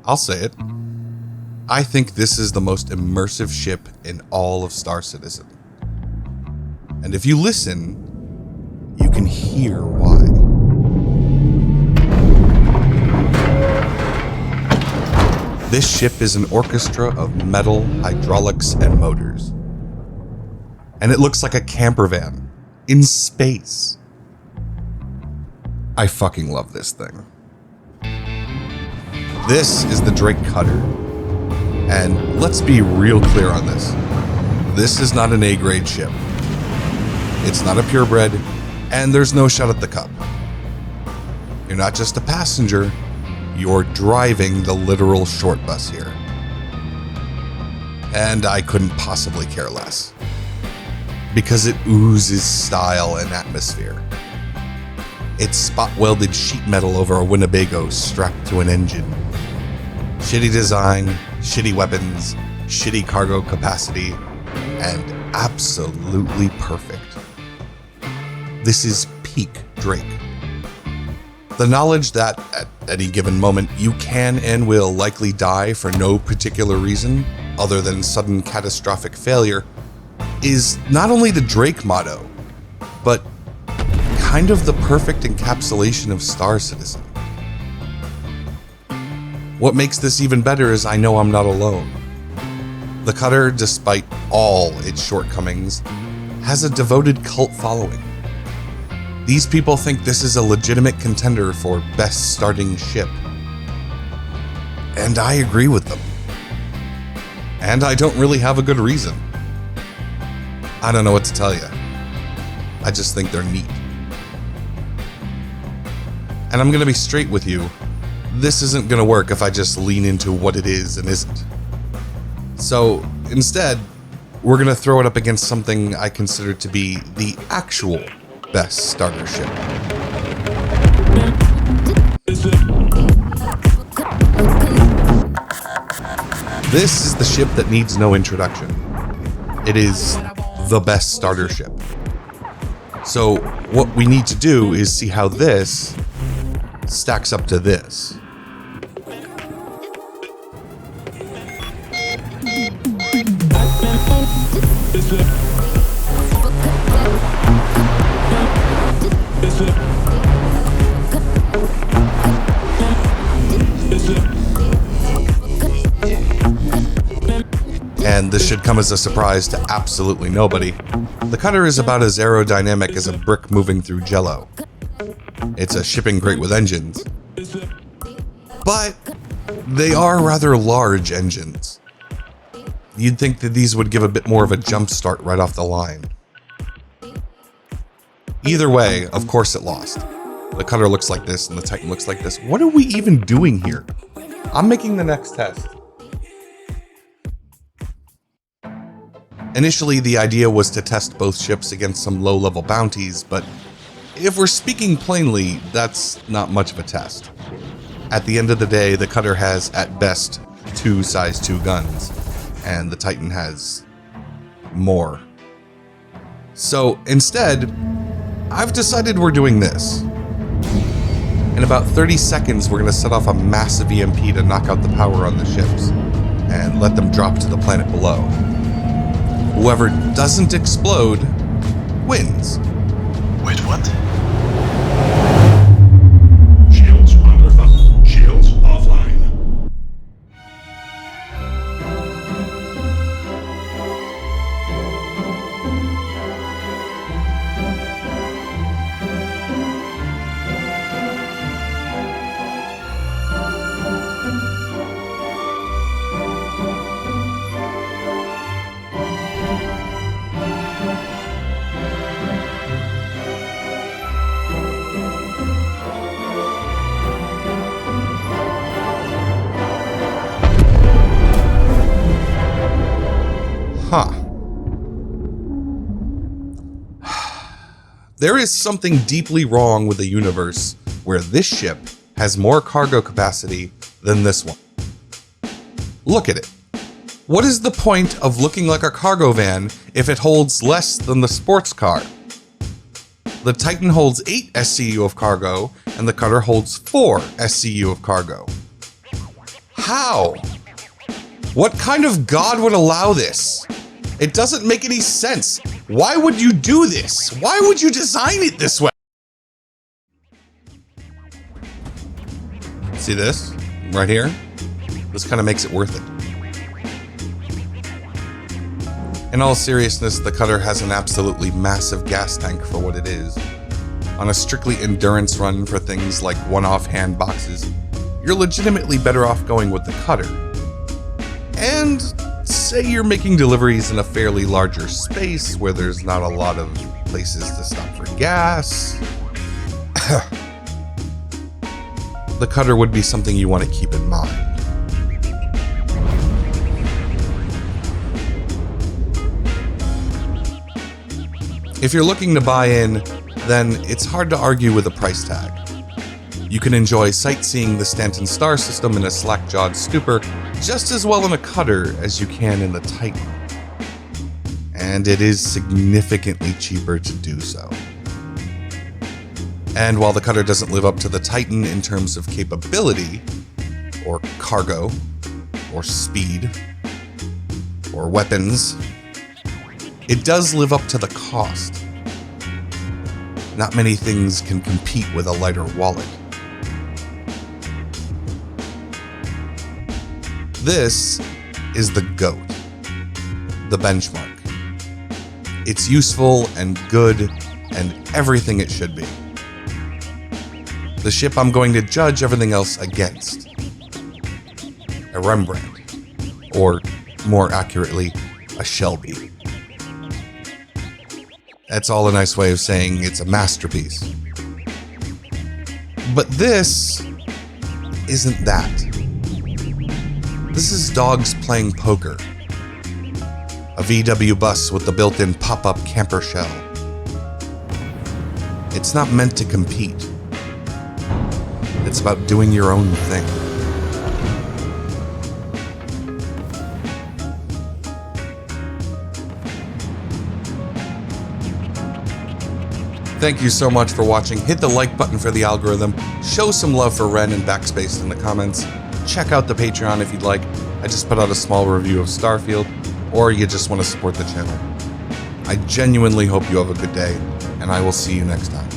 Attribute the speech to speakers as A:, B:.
A: I'll say it. I think this is the most immersive ship in all of Star Citizen. And if you listen, you can hear why. This ship is an orchestra of metal, hydraulics, and motors. And it looks like a camper van in space. I fucking love this thing. This is the Drake Cutter. And let's be real clear on this. This is not an A-grade ship. It's not a purebred, and there's no shot at the cup. You're not just a passenger, you're driving the literal short bus here. And I couldn't possibly care less. Because it oozes style and atmosphere. It's spot-welded sheet metal over a Winnebago strapped to an engine. Shitty design, shitty weapons, shitty cargo capacity, and absolutely perfect. This is peak Drake. The knowledge that at any given moment you can and will likely die for no particular reason other than sudden catastrophic failure is not only the Drake motto, but kind of the perfect encapsulation of Star Citizen. What makes this even better is I know I'm not alone. The Cutter, despite all its shortcomings, has a devoted cult following. These people think this is a legitimate contender for best starting ship. And I agree with them. And I don't really have a good reason. I don't know what to tell you. I just think they're neat. And I'm gonna be straight with you. This isn't gonna work if I just lean into what it is and isn't. So instead, we're gonna throw it up against something I consider to be the actual best starter ship. This is the ship that needs no introduction. It is the best starter ship. So what we need to do is see how this stacks up to this. And this should come as a surprise to absolutely nobody. The Cutter is about as aerodynamic as a brick moving through jello. It's a shipping crate with engines. But they are rather large engines. You'd think that these would give a bit more of a jump start right off the line. Either way, of course it lost. The Cutter looks like this and the Titan looks like this. What are we even doing here? I'm making the next test. Initially, the idea was to test both ships against some low-level bounties, but if we're speaking plainly, that's not much of a test. At the end of the day, the Cutter has, at best, 2 size 2 guns, and the Titan has more. So instead, I've decided we're doing this. In about 30 seconds, we're going to set off a massive EMP to knock out the power on the ships, and let them drop to the planet below. Whoever doesn't explode wins.
B: Wait, what?
C: Shields under fire. Shields offline.
A: Huh. There is something deeply wrong with the universe where this ship has more cargo capacity than this one. Look at it. What is the point of looking like a cargo van if it holds less than the sports car? The Titan holds 8 SCU of cargo, and the Cutter holds 4 SCU of cargo. How? What kind of god would allow this? It doesn't make any sense. Why would you do this? Why would you design it this way? See this? Right here? This kind of makes it worth it. In all seriousness, the cutter has an absolutely massive gas tank for what it is. On a strictly endurance run for things like one-off hand boxes, you're legitimately better off going with the cutter. And say you're making deliveries in a fairly larger space where there's not a lot of places to stop for gas. The cutter would be something you want to keep in mind. If you're looking to buy in, then it's hard to argue with a price tag. You can enjoy sightseeing the Stanton star system in a slack-jawed stupor just as well in a cutter as you can in the Titan. And it is significantly cheaper to do so. And while the cutter doesn't live up to the Titan in terms of capability, or cargo, or speed, or weapons, it does live up to the cost. Not many things can compete with a lighter wallet. This is the GOAT, the benchmark. It's useful and good and everything it should be. The ship I'm going to judge everything else against. A Rembrandt, or more accurately, a Shelby. That's all a nice way of saying it's a masterpiece. But this isn't that. This is dogs playing poker. A VW bus with the built-in pop-up camper shell. It's not meant to compete. It's about doing your own thing. Thank you so much for watching. Hit the like button for the algorithm. Show some love for Ren and Backspace in the comments. Check out the Patreon if you'd like. I just put out a small review of Starfield, or you just want to support the channel. I genuinely hope you have a good day, and I will see you next time.